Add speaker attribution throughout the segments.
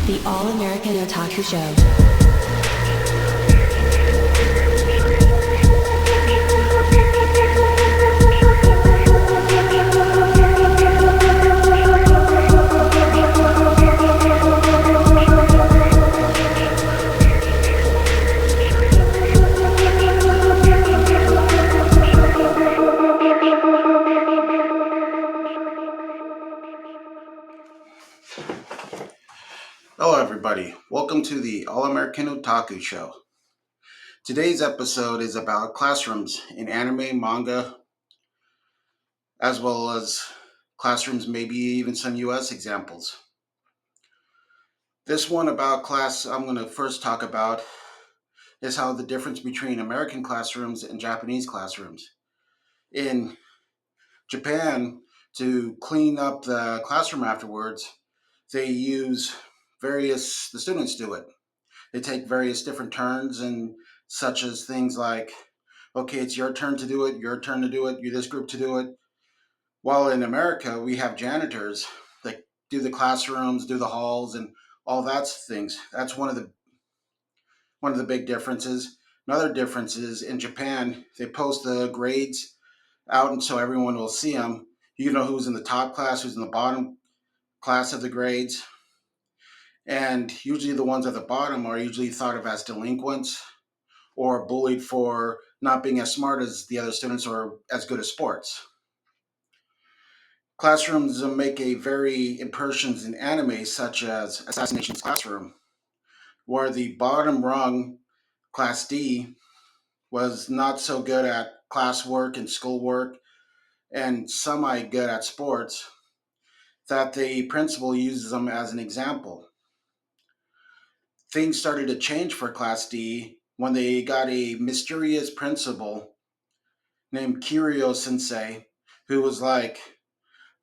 Speaker 1: The All-American Otaku Show.
Speaker 2: Hello, everybody. Welcome to the All-American Otaku Show. Today's episode is about classrooms in anime, manga, as well as classrooms, maybe even some US examples. This one about class I'm going to first talk about is how the difference between American classrooms and Japanese classrooms. In Japan, to clean up the classroom afterwards, they use the students do it. They take various different turns, and such as things like, okay, it's your turn to do it, your turn to do it, you're this group to do it. While in America, we have janitors that do the classrooms, do the halls, and all that's things. That's one of the big differences. Another difference is in Japan, they post the grades out, and so everyone will see them. You know who's in the top class, who's in the bottom class of the grades, and usually the ones at the bottom are usually thought of as delinquents or bullied for not being as smart as the other students or as good at sports. Classrooms make a very impressions in anime such as Assassination's classroom, where the bottom rung, Class D, was not so good at classwork and schoolwork and semi good at sports, that the principal uses them as an example. Things started to change for Class D when they got a mysterious principal named Kirio Sensei, who was like,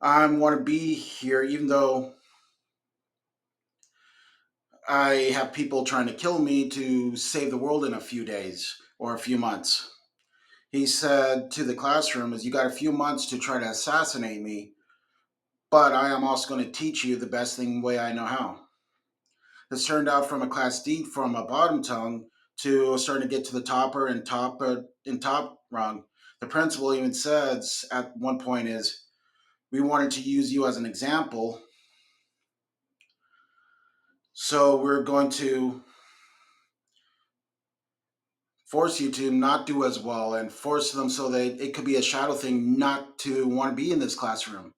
Speaker 2: I want to be here even though I have people trying to kill me to save the world in a few days or a few months. He said to the classroom, is you got a few months to try to assassinate me, but I am also going to teach you the best thing way I know how. This turned out from a class D from a bottom tongue to starting to get to the topper and top rung. The principal even says at one point is, we wanted to use you as an example, so we're going to force you to not do as well and force them so that it could be a shadow thing not to want to be in this classroom.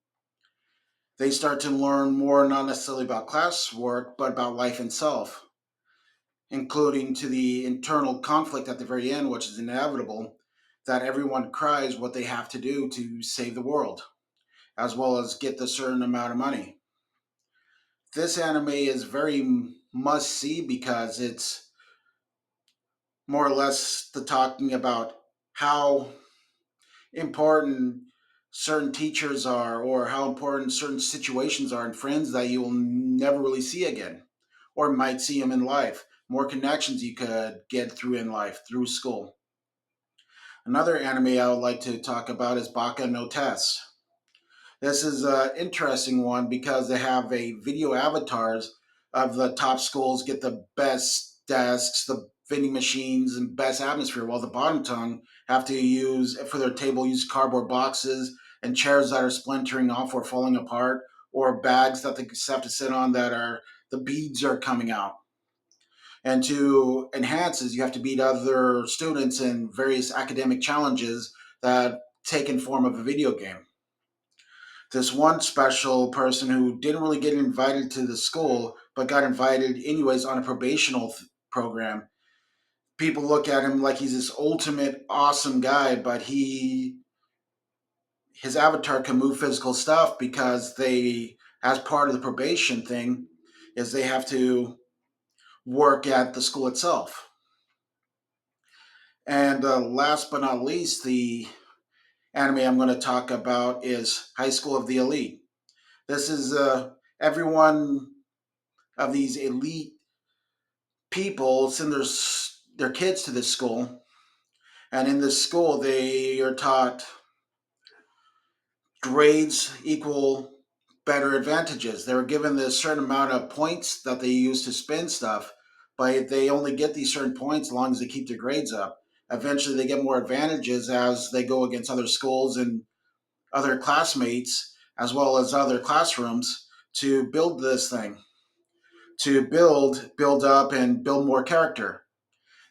Speaker 2: They start to learn more, not necessarily about classwork, but about life itself, including to the internal conflict at the very end, which is inevitable, that everyone cries what they have to do to save the world, as well as get the certain amount of money. This anime is very must see because it's more or less the talking about how important certain teachers are or how important certain situations are and friends that you will never really see again or might see them in life, more connections you could get through in life through school. Another anime I would like to talk about is Baka no Test. This is an interesting one because they have a video avatars of the top schools get the best desks, the vending machines, and best atmosphere, while the bottom tongue have to use for their table use cardboard boxes and chairs that are splintering off or falling apart, or bags that they have to sit on that are the beads are coming out. And to enhance is you have to beat other students in various academic challenges that take in form of a video game. This one special person who didn't really get invited to the school but got invited anyways on a probational program. People look at him like he's this ultimate awesome guy, but his avatar can move physical stuff because they, as part of the probation thing, is they have to work at the school itself. And last but not least, the anime I'm going to talk about is High School of the Elite. This is everyone of these elite people send their kids to this school, and in this school they are taught grades equal better advantages. They were given this certain amount of points that they use to spin stuff, but they only get these certain points as long as they keep their grades up. Eventually, they get more advantages as they go against other schools and other classmates, as well as other classrooms, to build this thing, to build up, and build more character.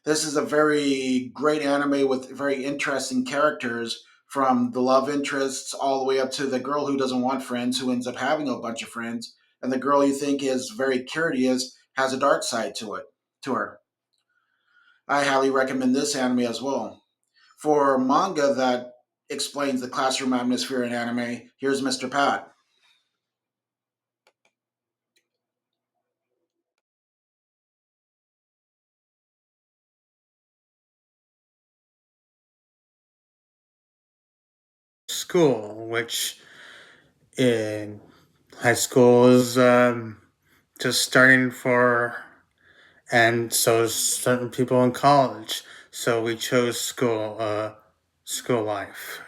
Speaker 2: This is a very great anime with very interesting characters, from the love interests all the way up to the girl who doesn't want friends, who ends up having a bunch of friends, and the girl you think is very courteous has a dark side to her. I highly recommend this anime as well. For manga that explains the classroom atmosphere in anime, here's Mr. Pat.
Speaker 3: School, which in high school is just starting for, and so is certain people in college. So we chose school life.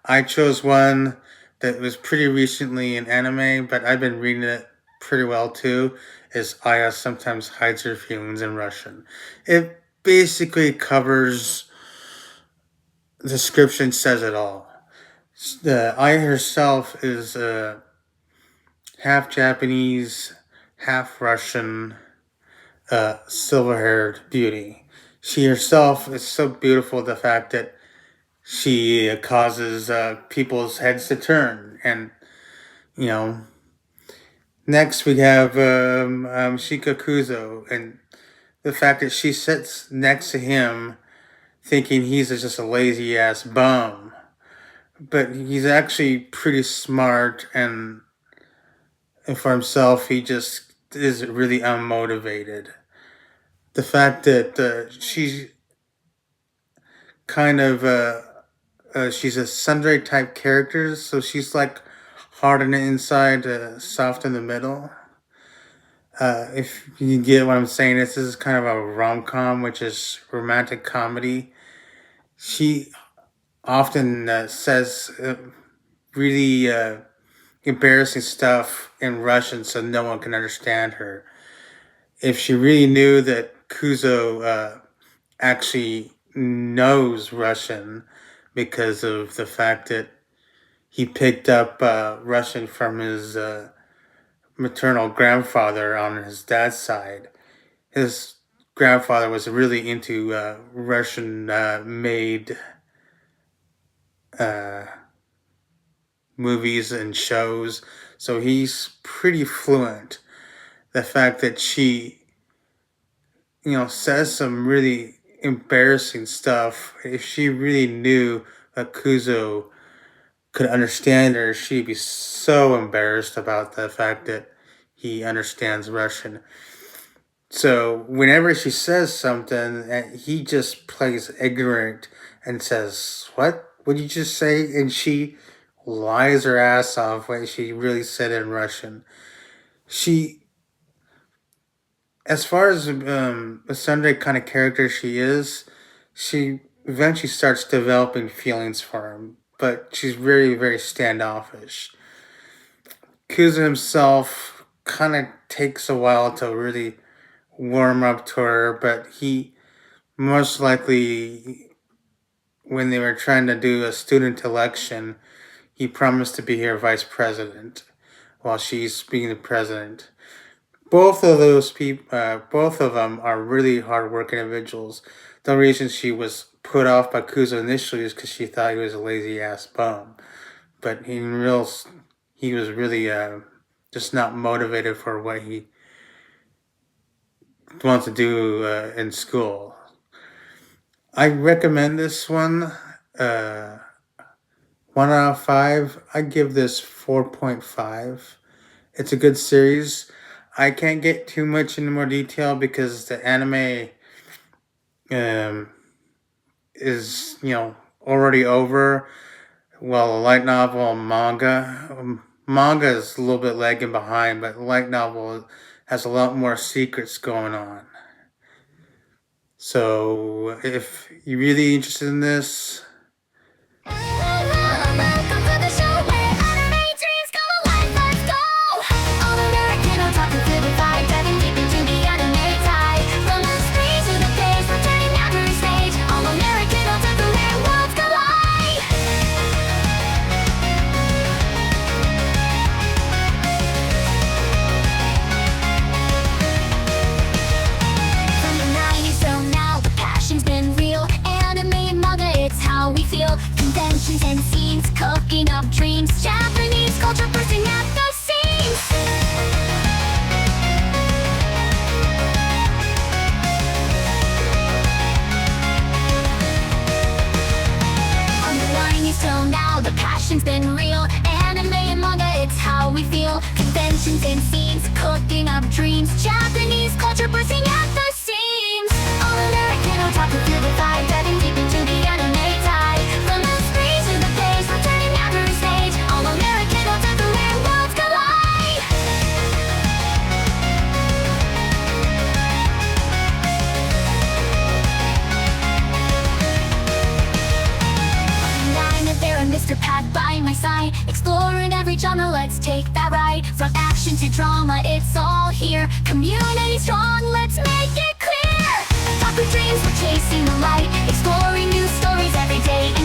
Speaker 3: I chose one that was pretty recently in anime, but I've been reading it pretty well too. Is Aya sometimes hides her feelings in Russian? It basically covers. The description says it all. Aya herself is half Japanese, half Russian, silver haired beauty. She herself is so beautiful, the fact that she causes people's heads to turn. And, you know, next we have Shika Kuzo, and the fact that she sits next to him thinking he's just a lazy ass bum. But he's actually pretty smart, and for himself, he just is really unmotivated. The fact that she's kind of she's a sundry type character, so she's like hard on the inside, soft in the middle. If you get what I'm saying, this is kind of a rom com, which is romantic comedy. She often says really embarrassing stuff in Russian so no one can understand her. If she really knew that Kuzo actually knows Russian because of the fact that he picked up Russian from his maternal grandfather on his dad's side. His grandfather was really into Russian made uh, movies and shows, so he's pretty fluent. The fact that she, says some really embarrassing stuff, if she really knew that Kuzo could understand her, she'd be so embarrassed about the fact that he understands Russian. So whenever she says something, he just plays ignorant and says, "What? What did you just say?" And she lies her ass off when she really said it in Russian. She, as far as a Sunday kind of character she is, she eventually starts developing feelings for him, but she's very, very standoffish. Kuza himself kind of takes a while to really warm up to her, but he most likely, when they were trying to do a student election, he promised to be her vice president while she's being the president. Both of those people, both of them are really hardworking individuals. The reason she was put off by Kuzo initially is because she thought he was a lazy ass bum, but in real, he was really just not motivated for what he wants to do in school. I recommend this one. 1 out of 5. I give this 4.5. It's a good series. I can't get too much into more detail because the anime is, already over. Well, a light novel and manga. Manga is a little bit lagging behind, but the light novel has a lot more secrets going on. So, if you're really interested in this,
Speaker 4: passion's been real. Anime and manga, it's how we feel. Conventions and scenes, cooking up dreams. Japanese culture bursting at the seams. All American otaku feel the vibe, diving deep into the anime tide. From the screen to the page, we're turning every stage. All American otaku where worlds collide. There and Mr. Pat by my side, exploring every genre, let's take that ride. From action to drama, it's all here. Community strong, let's make it clear. Otaku dreams, we're chasing the light, exploring new stories every day.